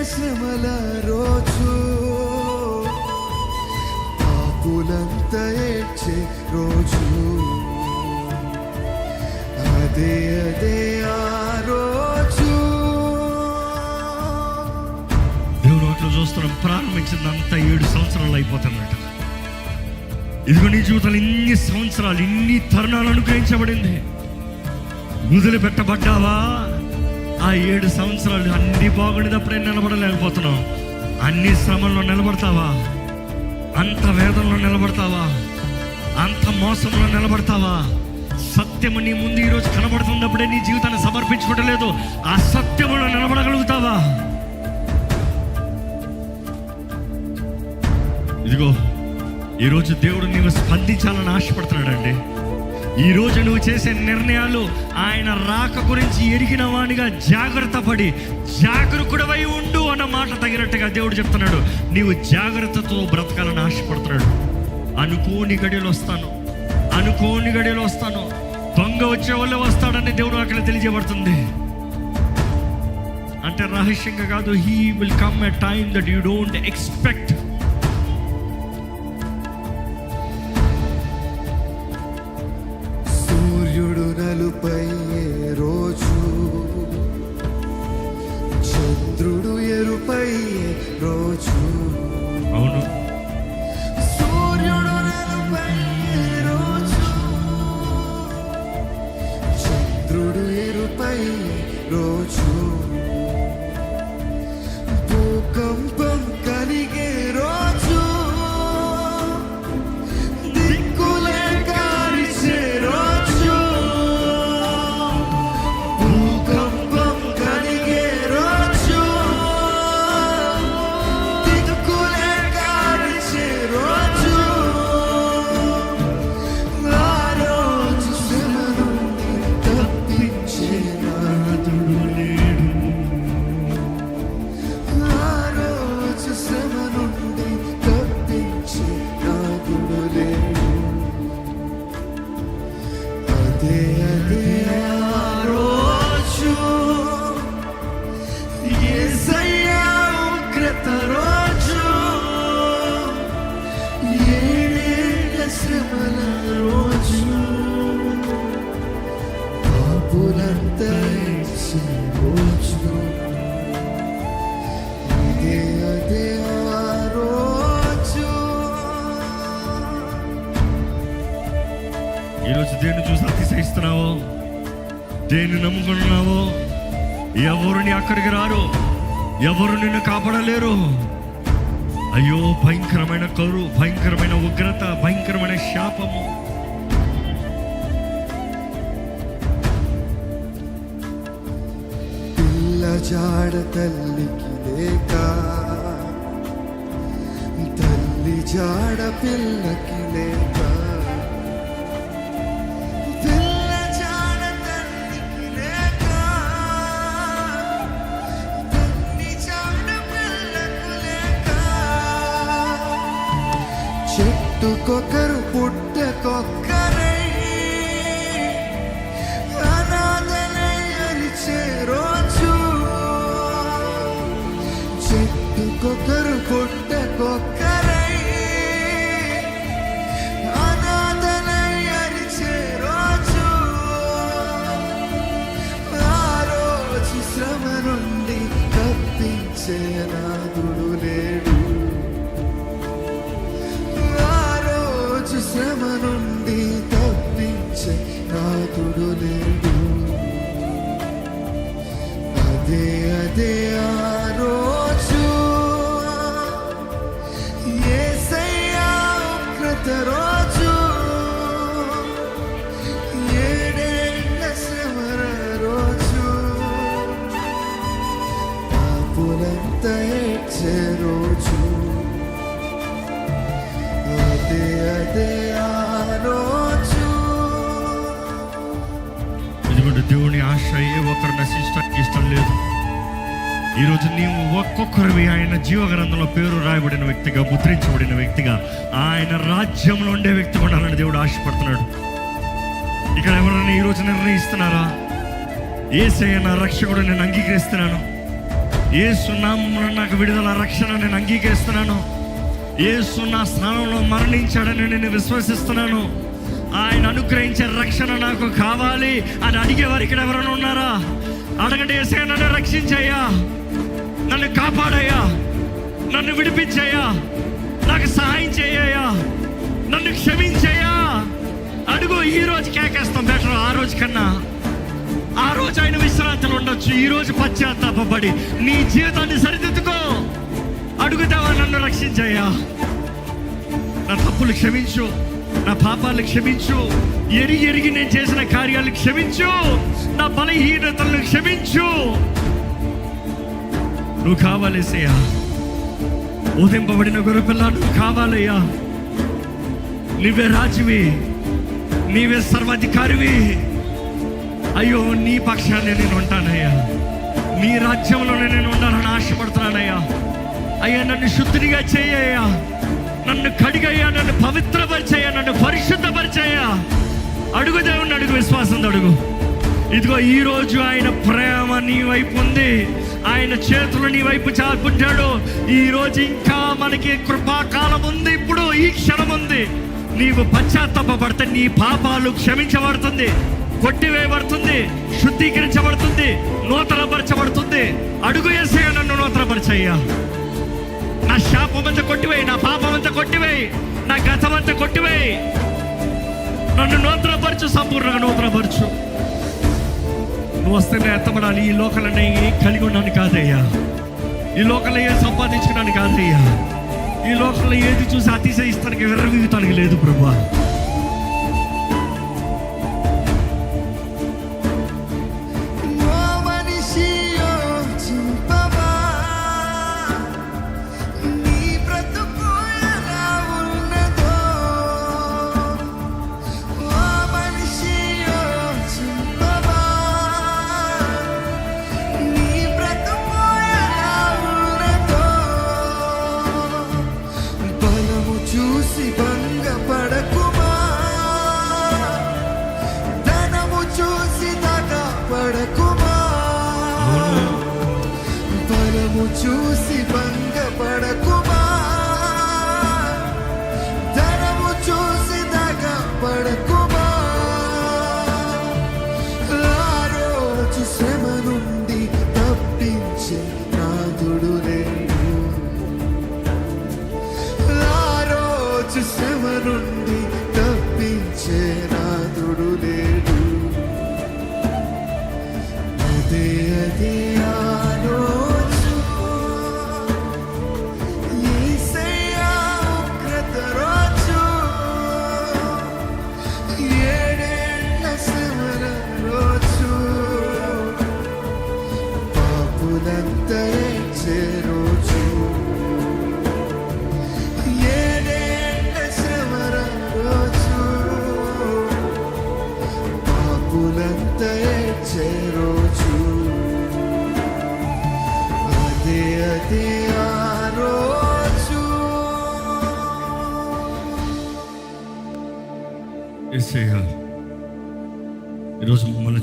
శ్రమల రోజు, పాపులంతా ఏడ్చే రోజు, అదే ఆ రోజు. దేవుడు అట్లా చూస్తున్నాం. ప్రారంభించిందంతా 7 సంవత్సరాలు అయిపోతున్నట్టు. ఇదిగో నీ జీవితంలో ఇన్ని సంవత్సరాలు, ఇన్ని తరుణాలు అనుగ్రహించబడింది. వదిలిపెట్టబడ్డావా? ఆ 7 సంవత్సరాలు అన్ని బాగుండేటప్పుడే నిలబడలేకపోతున్నావు. అన్ని శ్రమంలో నిలబడతావా? అంత వేదనలో నిలబడతావా? అంత మోసంలో నిలబడతావా? సత్యము నీ ముందు ఈరోజు కనబడుతున్నప్పుడే నీ జీవితాన్ని సమర్పించుకోవడం లేదు. ఆ సత్యములో నిలబడగలుగుతావా? ఇదిగో ఈరోజు దేవుడు నీవు స్పందించాలని ఆశపడుతున్నాడండి. ఈరోజు నువ్వు చేసే నిర్ణయాలు ఆయన రాక గురించి ఎరిగిన వాడిగా జాగ్రత్త పడి జాగరూకుడవై ఉండు అన్న మాట తగినట్టుగా దేవుడు చెప్తున్నాడు. నీవు జాగ్రత్తతో బ్రతకాలని ఆశపడుతున్నాడు. అనుకోని గడియలు వస్తాను, అనుకోని గడియలు వస్తాను, దొంగ వచ్చే వాళ్ళే వస్తాడని దేవుడు అక్కడ తెలియజేయబడుతుంది. అంటే రహస్యంగా కాదు, he will come a time that you don't expect. సూర్యుడు నలుపయ్యే రోజు, చంద్రుడు ఎరుపయ్యే రోజు. అవును, సూర్యుడు నలుపయ్యే రోజు, చంద్రుడు ఎరుపయ్యే రోజు, భూకంపం కలిగే రోజు, దిక్కులే కారిసే రోజు, భూకంపం కలిగే రోజు, దిక్కులే కారిసే రోజు, ఆ రోజు శ్రమ నుండి తప్పించే నాథుడు లేడు. ఆ రోజు శ్రమ నుండి తప్పించే నాథుడు లేడు. అదే ఆ రోజు, యేసయ్య ఉగ్రత రోజు, ఏడేళ్ల శ్రమల రోజు, పాపులంతా ఏడ్చే రోజు, అదే ఆ రోజు. ఈరోజు దేన్ని చూసి అతిశయిస్తున్నావో, దేన్ని నమ్ముకుంటున్నావో, ఎవరిని అక్కడికి రారు, ఎవరు నిన్ను కాపాడలేరు. అయ్యో, భయంకరమైన కరువు, భయంకరమైన ఉగ్రత, భయంకరమైన శాపము. పిల్ల జాడ తల్లికి లేక, తల్లి జాడ పిల్లకి లేక, పిల్ల జాడ తల్లికి లేక, తల్లి జాడ పిల్లకు లేక, చెట్టుకొకరు పుట్టకొక్కరై అనాథలై అరిచే రోజు, చెట్టుకొకరు పుట్టకొక్కరై అనాథలై అరిచే రోజు, ఆ రోజు శ్రమ నుండి తప్పించే నాథుడు లేడు. ఆ రోజు శ్రమ నుండి తప్పించే నాథుడు లేడు. అదే ఆ రోజు, యేసయ్య ఉగ్రత రోజు, ఏడేళ్ల శ్రమల రోజు, పాపులంతా ఏడ్చే రోజు, అదే ఆ రోజు. ఎందుకంటే దేవుని ఆశ ఏ ఒక్కరు నశించడానికి ఇష్టం లేదు. ఈరోజు నీవు ఒక్కొక్కరివి ఆయన జీవగ్రంథంలో పేరు రాయబడిన వ్యక్తిగా, ముద్రించబడిన వ్యక్తిగా, ఆయన రాజ్యంలో ఉండే వ్యక్తి ఉండాలని దేవుడు ఆశపడుతున్నాడు. ఇక్కడ ఎవరైనా ఈరోజు నిర్ణయిస్తున్నారా, యేసయ్య నా రక్షకుడు, నేను అంగీకరిస్తున్నాను, యేసు నామమున నాకు విడుదల, రక్షణ నేను అంగీకరిస్తున్నాను. యేసు నా స్థానంలో మరణించాడని నేను విశ్వసిస్తున్నాను. ఆయన అనుగ్రహించే రక్షణ నాకు కావాలి అని అడిగే వారు ఇక్కడ ఎవరైనా ఉన్నారా? అడగండి. యేసయ్యా నన్ను రక్షించయ్యా, నన్ను కాపాడయ్యా, నన్ను విడిపించయ్యా, నాకు సహాయం చేయయ్యా, నన్ను క్షమించయ్యా అడుగు. ఈ రోజు కేకేస్తాం బెటర్ ఆ రోజు కన్నా. ఆ రోజు ఆయన విశ్రాంతిలో ఉండొచ్చు, ఈ రోజు పశ్చాత్తాపడి నీ జీవితాన్ని సరిదిద్దుకో. అడుగుతావా, నన్ను రక్షించయ్యా, నా తప్పులు క్షమించు, నా పాపాలు క్షమించు, ఎరిగి నేను చేసిన కార్యాలు క్షమించు, నా బలహీనతలను క్షమించు. నువ్వు కావాలేసయ్యా, ఉదింపబడిన గొర్రెపిల్ల నువ్వు కావాలయ్యా. నీవే రాజువి, నీవే సర్వాధికారివి. అయ్యో నీ పక్షాన్ని నేను ఉంటానయ్యా, నీ రాజ్యంలోనే నేను ఉండాలని ఆశపడుతున్నానయ్యా. అయ్యా నన్ను శుద్ధిగా చేయ్యా, నన్ను కడిగయ్యా, నన్ను పవిత్రపరిచయ్యా, నన్ను పరిశుద్ధపరిచయ్యా. అడుగు దేవుణ్ణి, అడుగు, విశ్వాసంతో అడుగు. ఇదిగో ఈరోజు ఆయన ప్రేమ నీ వైపు ఉంది, ఆయన చేతులు నీ వైపు చాపుంటాడు. ఈరోజు ఇంకా మనకి కృపాకాలం ఉంది, ఇప్పుడు ఈ క్షణం ఉంది. నీవు పశ్చాత్తాపడితే నీ పాపాలు క్షమించబడుతుంది, కొట్టివేయబడుతుంది, శుద్ధీకరించబడుతుంది, నూతనపరచబడుతుంది. అడుగు యేసయ్యా, నన్ను నూతనపరచయ్యా. నా శాపం అంతా కొట్టివేయి, నా పాపం అంతా కొట్టివేయి, నా గతం అంతా కొట్టివేయి. నన్ను నూతనపరచు, సంపూర్ణంగా నూతనపరచు. నువ్వు వస్తేనే ఎత్తబడాలి. ఈ లోకలనే కలిగి ఉన్నాను కాదయ్యా, ఈ లోకంలో ఏది సంపాదించుకున్నాను కాదయ్యా, ఈ లోకంలో ఏది చూసి అతిశయిస్తానికి విర్రవీగుతానికి లేదు ప్రభువా. చూసి భంగపడకుమా, ధనము చూసి దగపడకుమా, బలము చూసి భంగపడకుమా, ధనము చూసి దగపడకుమా. ఆ రోజు శ్రమ నుండి తప్పించే నాథుడు లేడు, శ్రమ నుండి తప్పించే నాథుడు లేడు. అదే ఆ రోజు యేసయ్యా ఉగ్రత రోజు, ఏడేళ్ల శ్రమల రోజు, పాపులంతా ఏడ్చే రోజు, పాపులంతా ఏడ్చే రోజు. అదే ఆ రోజు. యేసయ్యా ఈరోజు మమ్మల్ని